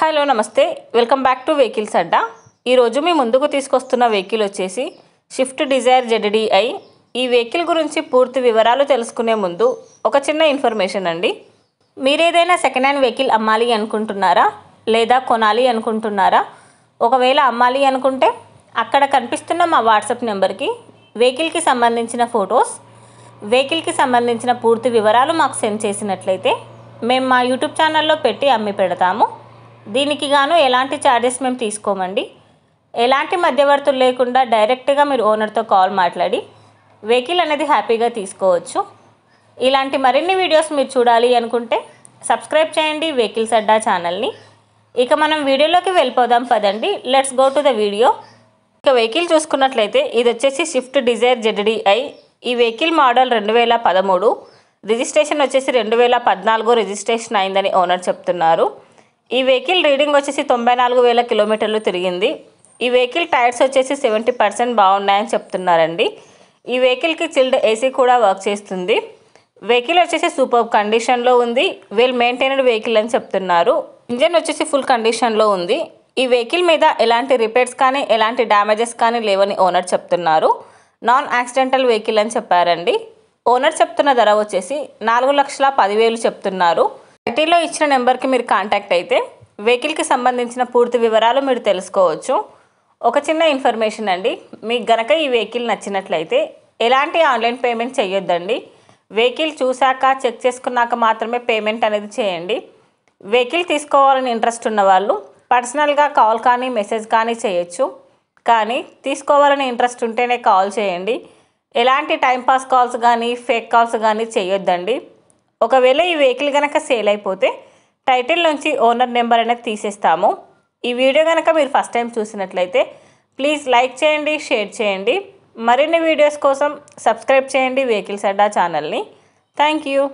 Hello నమస్తే, welcome back to vehicles అడ్డా. ఈరోజు మీ ముందుకు తీసుకొస్తున్న వెహికల్ వచ్చేసి స్విఫ్ట్ డిజైర్ ZDI. ఈ వెహికల్ గురించి పూర్తి వివరాలు తెలుసుకునే ముందు ఒక చిన్న ఇన్ఫర్మేషన్ అండి. మీరేదైనా సెకండ్ హ్యాండ్ వెహికల్ అమ్మాలి అనుకుంటున్నారా లేదా కొనాలి అనుకుంటున్నారా? ఒకవేళ అమ్మాలి అనుకుంటే అక్కడ కనిపిస్తున్న మా వాట్సాప్ నెంబర్కి వెహికల్కి సంబంధించిన ఫొటోస్, వెహికల్కి సంబంధించిన పూర్తి వివరాలు మాకు సెండ్ చేసినట్లయితే మేము మా యూట్యూబ్ ఛానల్లో పెట్టి అమ్మి పెడతాము. దీనికి గాను ఎలాంటి ఛార్జెస్ మేము తీసుకోమండి. ఎలాంటి మధ్యవర్తులు లేకుండా డైరెక్ట్గా మీరు ఓనర్తో కాల్ మాట్లాడి వెహికల్ అనేది హ్యాపీగా తీసుకోవచ్చు. ఇలాంటి మరిన్ని వీడియోస్ మీరు చూడాలి అనుకుంటే సబ్స్క్రైబ్ చేయండి వెహికల్స్ అడ్డా ఛానల్ని. ఇక మనం వీడియోలోకి వెళ్ళిపోదాం పదండి. Let's go to the video. ఇక వెహికల్ చూసుకున్నట్లయితే ఇది వచ్చేసి స్విఫ్ట్ డిజైర్ ZDI. ఈ వెహికల్ మోడల్ 2013, రిజిస్ట్రేషన్ వచ్చేసి 2014 రిజిస్ట్రేషన్ అయిందని ఓనర్ చెప్తున్నారు. ఈ వెహికల్ రీడింగ్ వచ్చేసి 94,000 కిలోమీటర్లు తిరిగింది. ఈ వెహికల్ టైర్స్ వచ్చేసి 70% బాగున్నాయని చెప్తున్నారండి. ఈ వెహికల్కి చిల్డ్ AC కూడా వర్క్ చేస్తుంది. వెహికల్ వచ్చేసి సూపర్ కండిషన్లో ఉంది. వెల్ మెయింటైన్డ్ వెహికల్ అని చెప్తున్నారు. ఇంజన్ వచ్చేసి ఫుల్ కండిషన్లో ఉంది. ఈ వెహికల్ మీద ఎలాంటి రిపేర్స్ కానీ ఎలాంటి డ్యామేజెస్ కానీ లేవని ఓనర్ చెప్తున్నారు. నాన్ యాక్సిడెంటల్ వెహికల్ అని చెప్పారండి. ఓనర్ చెప్తున్న ధర వచ్చేసి 4,10,000 చెప్తున్నారు. టైటిల్లో ఇచ్చిన నెంబర్కి మీరు కాంటాక్ట్ అయితే వెహికల్కి సంబంధించిన పూర్తి వివరాలు మీరు తెలుసుకోవచ్చు. ఒక చిన్న ఇన్ఫర్మేషన్ అండి, మీకు గనక ఈ వెహికల్ నచ్చినట్లయితే ఎలాంటి ఆన్లైన్ పేమెంట్ చేయొద్దండి. వెహికల్ చూశాక చెక్ చేసుకున్నాక మాత్రమే పేమెంట్ అనేది చేయండి. వెహికల్ తీసుకోవాలని ఇంట్రెస్ట్ ఉన్న వాళ్ళు పర్సనల్గా కాల్ కానీ మెసేజ్ కానీ చేయొచ్చు. కానీ తీసుకోవాలని ఇంట్రెస్ట్ ఉంటేనే కాల్ చేయండి. ఎలాంటి టైంపాస్ కాల్స్ కానీ ఫేక్ కాల్స్ కానీ చేయొద్దండి. ఒకవేళ ఈ వెహికల్ కనుక సేల్ అయిపోతే టైటిల్ నుంచి ఓనర్ నెంబర్ అనేది తీసేస్తాము. ఈ వీడియో కనుక మీరు ఫస్ట్ టైం చూసినట్లయితే ప్లీజ్ లైక్ చేయండి, షేర్ చేయండి. మరిన్ని వీడియోస్ కోసం సబ్స్క్రైబ్ చేయండి వెహికల్స్ అడ్డా ఛానల్ని. Thank you.